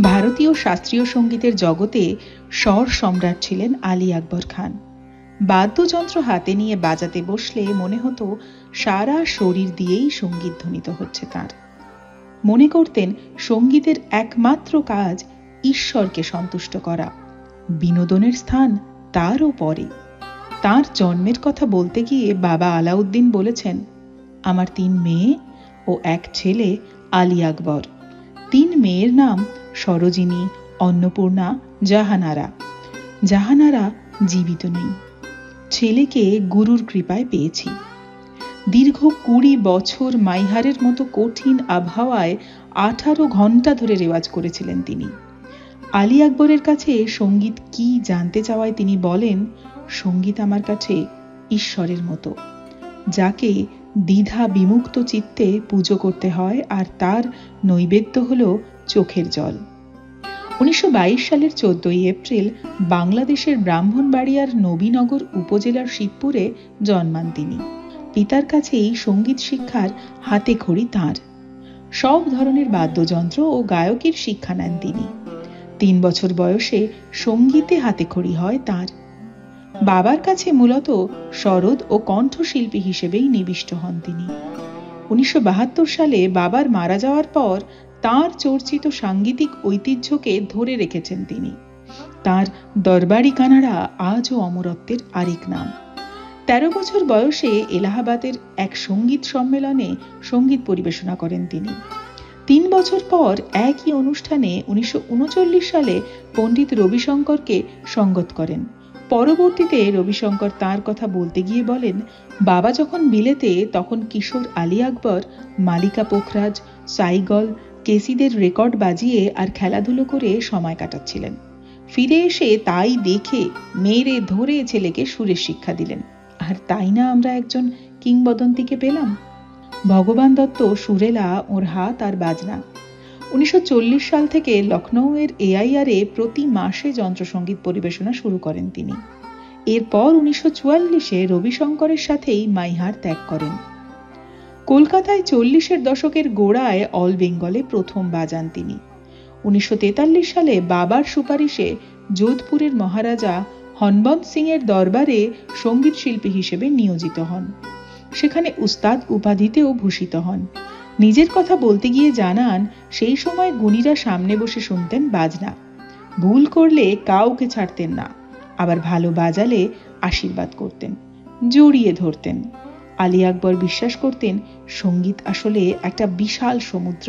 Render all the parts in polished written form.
ভারতীয় শাস্ত্রীয় সঙ্গীতের জগতে স্বর সম্রাট ছিলেন আলী আকবর খান। বাদ্যযন্ত্র হাতে নিয়ে বাজাতে বসলে মনে হতো সারা শরীর দিয়েই সঙ্গীত ধ্বনিত হচ্ছে তার। মনে করতেন সঙ্গীতের একমাত্র কাজ ঈশ্বরকে সন্তুষ্ট করা, বিনোদনের স্থান তারও পরে। তার জন্মের কথা বলতে গিয়ে বাবা আলাউদ্দিন বলেছেন, আমার 3 মেয়ে ও 1 ছেলে আলী আকবর। 3 মেয়ের নাম সরোজিনী, অন্নপূর্ণা, জাহানারা। জাহানারা জীবিত নেই। ছেলেকে গুরুর কৃপায় পেয়েছি। দীর্ঘ 20 বছর মাইহারের মতো কঠিন আবহাওয়ায় 18 ঘন্টা ধরে রেওয়াজ করেছিলেন তিনি। আলী আকবরের কাছে সঙ্গীত কি জানতে চাওয়ায় তিনি বলেন, সঙ্গীত আমার কাছে ঈশ্বরের মতো, যাকে দ্বিধা বিমুক্ত চিত্তে পুজো করতে হয়, আর তার নৈবেদ্য হলো চোখের জল। 1922 সালের 14 এপ্রিল বাংলাদেশের ব্রাহ্মণবাড়িয়ার নবীনগর উপজেলার শিবপুরে জন্মান তিনি। পিতার কাছেই সঙ্গীত শিক্ষার হাতে খড়ি তাঁর। সব ধরনের বাদ্যযন্ত্র ও গায়কের শিক্ষা নেন তিনি। 3 বছর বয়সে সঙ্গীতে হাতে খড়ি হয় তাঁর। বাবার কাছে মূলত সরোদ ও কণ্ঠশিল্পী হিসেবেই নিবিষ্ট হন তিনি। 1972 সালে বাবার মারা যাওয়ার পর তাঁর চর্চিত সাংগীতিক ঐতিহ্যকে ধরে রেখেছেন তিনি। তাঁর দরবারি গানারা আজও অমরত্বের আরেক নাম। 13 বছর বয়সে এলাহাবাদের এক সঙ্গীত সম্মেলনে সঙ্গীত পরিবেশনা করেন তিনি। 3 বছর পর একই অনুষ্ঠানে 1939 সালে পণ্ডিত রবিশঙ্করকে সঙ্গত করেন। পরবর্তীতে রবিশঙ্কর তাঁর কথা বলতে গিয়ে বলেন, বাবা যখন বিলেতে তখন কিশোর আলী আকবর মালিকা পোখরাজ, সাইগল, কেসিদের রেকর্ড বাজিয়ে আর খেলাধুলো করে সময় কাটাচ্ছিলেন। ফিরে এসে তাই দেখে মেরে ধরে ছেলেকে সুরের শিক্ষা দিলেন। আর তাই না আমরা একজন কিংবদন্তিকে পেলাম। ভগবান দত্ত সুরেলা ওর হাত আর বাজনা। 1940 সাল থেকে লখনৌয়ের এআইআরে প্রতি মাসে যন্ত্রসঙ্গীত পরিবেশনা শুরু করেন তিনি। এরপর 1944-এ রবিশঙ্করের সাথেই মাইহার ত্যাগ করেন। কলকাতায় 40-এর দশকের গোড়ায় অল বেঙ্গলে প্রথম বাজান তিনি। 1943 সালে বাবার সুপারিশে যোধপুরের মহারাজা হনবন্ত সিং এর দরবারে সঙ্গীত শিল্পী হিসেবে নিয়োজিত হন। সেখানে উস্তাদ উপাধিতেও ভূষিত হন। নিজের কথা বলতে গিয়ে জানান, সেই সময় গুণীরা সামনে বসে শুনতেন বাজনা, ভুল করলে কাউকে ছাড়তেন না, আবার ভালো বাজালে আশীর্বাদ করতেন, জড়িয়ে ধরতেন। আলী আকবর বিশ্বাস করতেন সঙ্গীত আসলে একটা বিশাল সমুদ্র।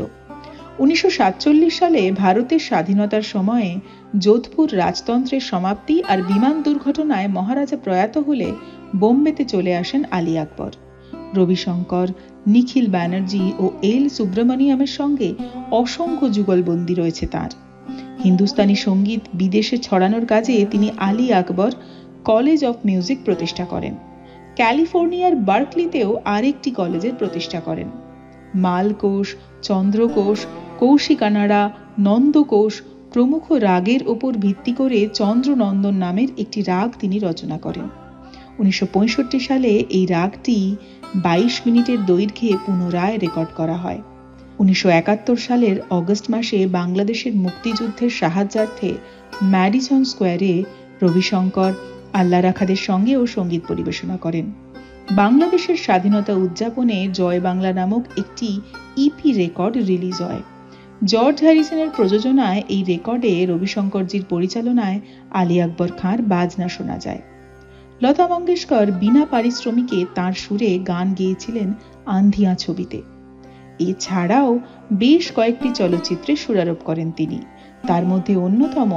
1947 সালে ভারতের স্বাধীনতার সময়ে যোধপুর রাজতন্ত্রের সমাপ্তি আর বিমান দুর্ঘটনায় মহারাজা প্রয়াত হলে বোম্বেতে চলে আসেন আলী আকবর। রবিশঙ্কর, নিখিল ব্যানার্জি ও এল সুব্রমণিয়ামের সঙ্গে অসংখ্য যুগলবন্দি রয়েছে তার। হিন্দুস্তানি সঙ্গীত বিদেশে ছড়ানোর কাজে তিনি Ali Akbar college of music প্রতিষ্ঠা করেন। ক্যালিফোর্নিয়ার বার্কলিতেও আরেকটি কলেজের প্রতিষ্ঠা করেন। মালকোষ, চন্দ্রকোষ, কৌশিকানাড়া, নন্দকোষ প্রমুখ রাগের ওপর ভিত্তি করে চন্দ্রনন্দন নামের একটি রাগ তিনি রচনা করেন। 1965 সালে এই রাগটি 22 মিনিটের দৈর্ঘ্যে পুনরায় রেকর্ড করা হয়। 1971 সালের অগস্ট মাসে বাংলাদেশের মুক্তিযুদ্ধের সাহায্যার্থে ম্যাডিসন স্কোয়ারে রবিশঙ্কর আল্লাহ রাখাদের সঙ্গেও সঙ্গীত পরিবেশনা করেন। বাংলাদেশের স্বাধীনতা উদযাপনে জয় বাংলা নামক একটি ইপি রেকর্ড রিলিজ হয়। জর্জ হ্যারিসনের প্রযোজনায় এই রেকর্ডে রবিশঙ্করজির পরিচালনায় আলী আকবর খাঁর বাজনা শোনা যায়। লতা মঙ্গেশকর বিনা পারিশ্রমিকে তাঁর সুরে গান গেয়েছিলেন আন্ধিয়া ছবিতে। এছাড়াও বেশ কয়েকটি চলচ্চিত্রে সুরারোপ করেন তিনি। তার মধ্যে অন্যতম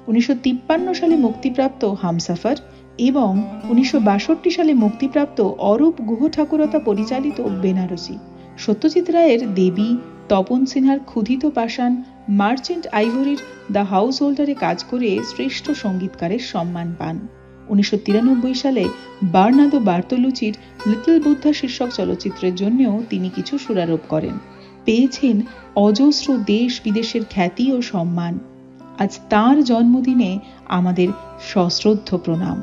1953 সালে মুক্তিপ্রাপ্ত হামসফর এবং 1962 সালে মুক্তিপ্রাপ্ত অরূপ গুহ ঠাকুরতা পরিচালিত বেনারসি। সত্যজিৎ রায়ের দেবী, তপন সিনহার Kshudhita Pashan, merchant আইভরির the house হোল্ডারে কাজ করে শ্রেষ্ঠ সঙ্গীতকারের সম্মান পান। 1993 সালে বার্নার্দো বার্তোলুচির লিটল বুদ্ধা শীর্ষক চলচ্চিত্রের জন্যও তিনি কিছু সুরারোপ করেন। পেয়েছেন অজস্র দেশ বিদেশের খ্যাতি ও সম্মান। আজ তাঁর জন্মদিনে আমাদের সশ্রদ্ধ প্রণাম।